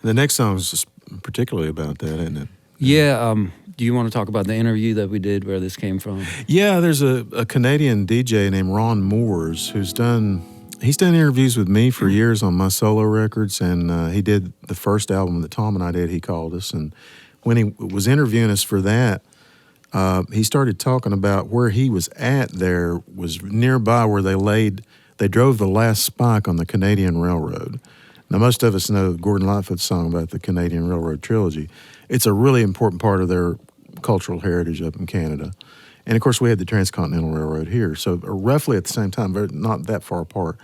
The next song is just particularly about that, isn't it? Yeah. Do you want to talk about the interview that we did, where this came from? Yeah, there's a Canadian DJ named Ron Moores who's done interviews with me for years on my solo records, and he did the first album that Tom and I did. He called us, and when he was interviewing us for that, he started talking about where he was at. There was nearby where they drove the last spike on the Canadian Railroad. Now, most of us know Gordon Lightfoot's song about the Canadian Railroad trilogy. It's a really important part of their cultural heritage up in Canada. And, of course, we had the Transcontinental Railroad here, so roughly at the same time, but not that far apart.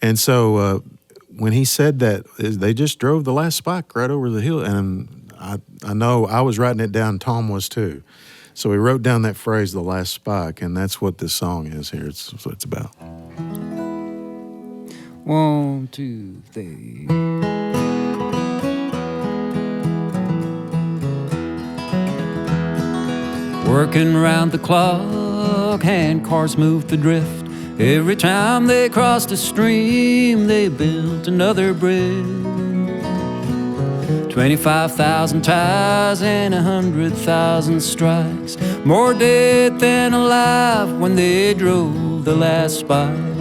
And so when he said that, they just drove the last spike right over the hill, and I know I was writing it down, Tom was too. So we wrote down that phrase, the last spike, and that's what this song is here. It's what it's about. 1, 2, 3. Working round the clock, hand cars moved the drift. Every time they crossed a stream, they built another bridge. 25,000 ties and 100,000 strikes, more dead than alive when they drove the last spike.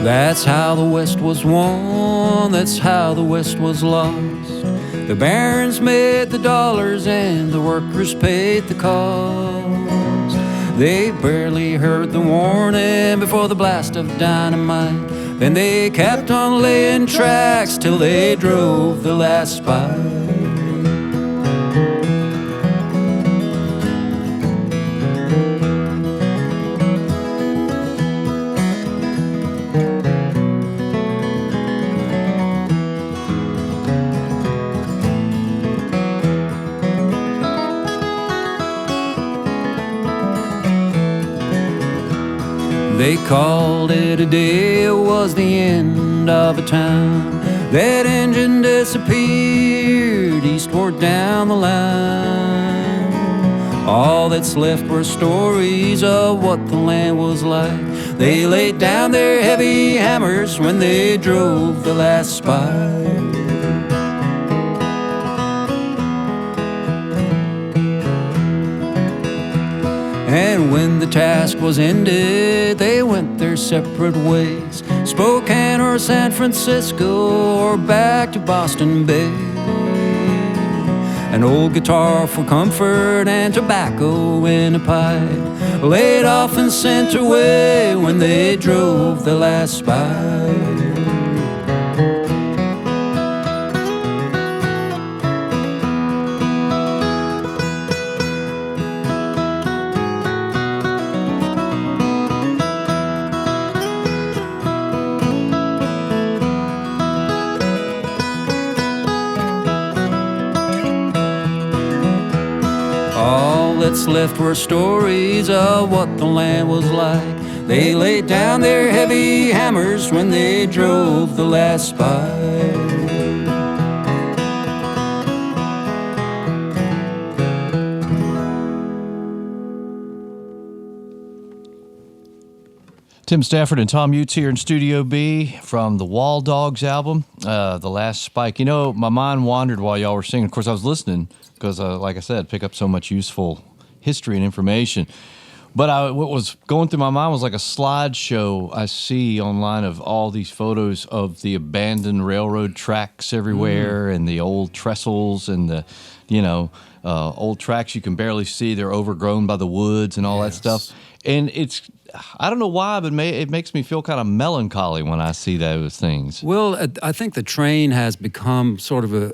That's how the West was won, that's how the West was lost. The barons made the dollars and the workers paid the cost. They barely heard the warning before the blast of dynamite. Then they kept on laying tracks till they drove the last spike. They called it a day, it was the end of a time. That engine disappeared eastward down the line. All that's left were stories of what the land was like. They laid down their heavy hammers when they drove the last spike. And when the task was ended, they went their separate ways. Spokane or San Francisco or back to Boston Bay. An old guitar for comfort and tobacco in a pipe, laid off and sent away when they drove the last spike. That's left were stories of what the land was like. They laid down their heavy hammers when they drove the last spike. Tim Stafford and Thomm Jutz here in Studio B from the Wall Dogs album, The Last Spike. You know, my mind wandered while y'all were singing. Of course, I was listening because, like I said, pick up so much useful history and information. But what was going through my mind was like a slideshow I see online of all these photos of the abandoned railroad tracks everywhere and the old trestles and the, old tracks you can barely see. They're overgrown by the woods and all that stuff. And it's, I don't know why, but it makes me feel kind of melancholy when I see those things. Well, I think the train has become sort of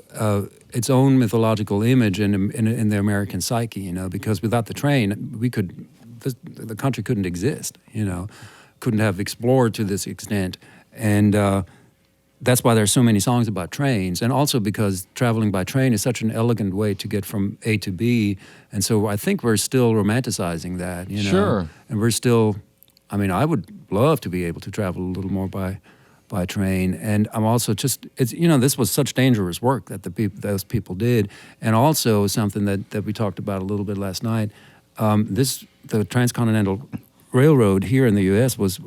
its own mythological image in the American psyche, because without the train, the country couldn't exist, couldn't have explored to this extent. And that's why there's so many songs about trains, and also because traveling by train is such an elegant way to get from A to B. And so I think we're still romanticizing that, Sure. And we're still, I would love to be able to travel a little more by train. And I'm also this was such dangerous work that those people did. And also something that we talked about a little bit last night, the Transcontinental railroad here in the U.S. was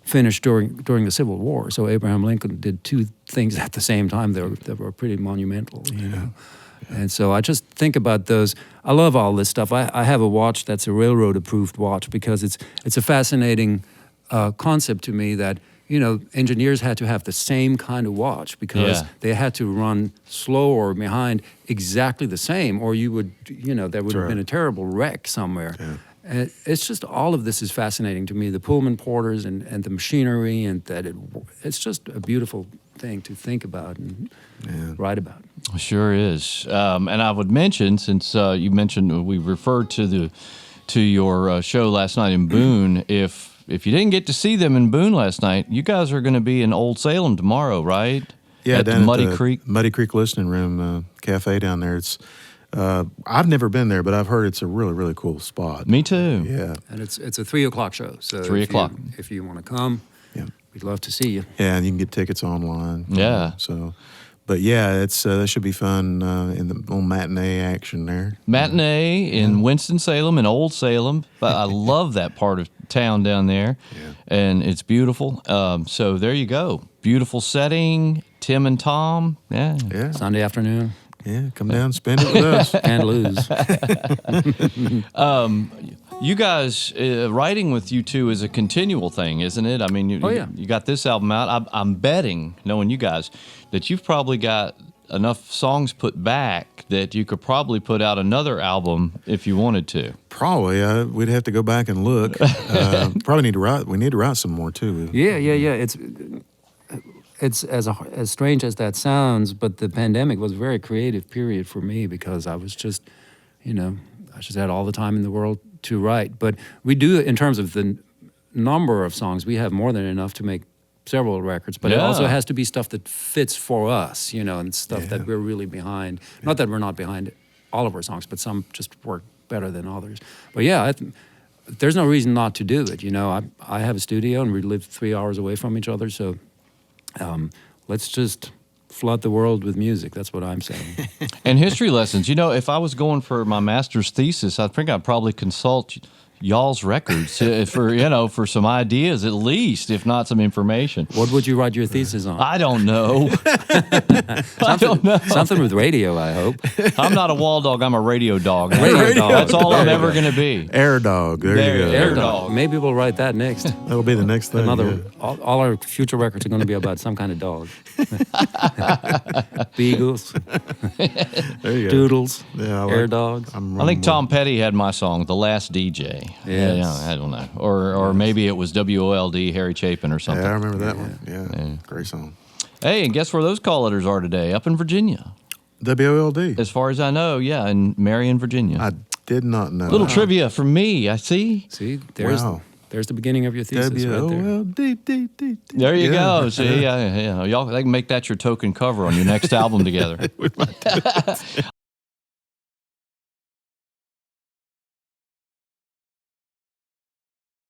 finished during the Civil War. So Abraham Lincoln did two things at the same time that were pretty monumental. You know? And so I just think about those. I love all this stuff. I have a watch that's a railroad-approved watch because it's a fascinating concept to me that, you know, engineers had to have the same kind of watch because they had to run slow or behind exactly the same, or you would, you know, there would have been a terrible wreck somewhere. Yeah. And it's just all of this is fascinating to me, the Pullman porters and the machinery, and that it's just a beautiful thing to think about and write about. Sure is. And I would mention, since you mentioned we referred to your show last night in Boone, if you didn't get to see them in Boone last night, you guys are going to be in Old Salem tomorrow, right? Yeah, at down Muddy at the Creek. Muddy Creek Listening Room Cafe down there. It's I've never been there, but I've heard it's a really, really cool spot. Me too. Yeah. And it's a 3 o'clock show. So 3 o'clock. If you want to come, we'd love to see you. Yeah, and you can get tickets online. Yeah. So, but yeah, it's that should be fun in the little matinee action there. Matinee in Winston-Salem and Old Salem. But I love that part of town down there. Yeah. And it's beautiful. So there you go. Beautiful setting. Tim and Tom. Yeah. Sunday afternoon. Yeah, come down, spend it with us. Can't lose. You guys, writing with you two is a continual thing, isn't it? I mean, you got this album out. I'm betting, knowing you guys, that you've probably got enough songs put back that you could probably put out another album if you wanted to. Probably. We'd have to go back and look. Probably need to write. We need to write some more too. Yeah. It's as strange as that sounds, but the pandemic was a very creative period for me because I was just, you know, I just had all the time in the world to write. But we do, in terms of the number of songs, we have more than enough to make several records. But it also has to be stuff that fits for us, you know, and stuff that we're really behind. Not that we're not behind all of our songs, but some just work better than others. But there's no reason not to do it. You know, I have a studio and we live 3 hours away from each other, so let's just flood the world with music. That's what I'm saying. And history lessons. You know, if I was going for my master's thesis, I think I'd probably consult y'all's records for some ideas at least, if not some information. What would you write your thesis on? I don't know. I don't know. Something with radio, I hope. I'm not a wall dog. I'm a radio dog. Radio dog. That's all I'm ever going to be. Air dog. There you go. Air dog. Maybe we'll write that next. That'll be the next thing. All our future records are going to be about some kind of dog. Beagles. There you go. Doodles. Yeah, air dogs. I think Tom Petty had my song, The Last DJ. Yes. Yeah, I don't know. Or maybe it was WOLD, Harry Chapin or something. Yeah, I remember that one. Yeah. Great song. Hey, and guess where those call letters are today? Up in Virginia. WOLD. As far as I know, yeah, in Marion, Virginia. I did not know. Little trivia from me, I see. See, there's the beginning of your thesis right there. WOLD. There you go. See, y'all they can make that your token cover on your next album together.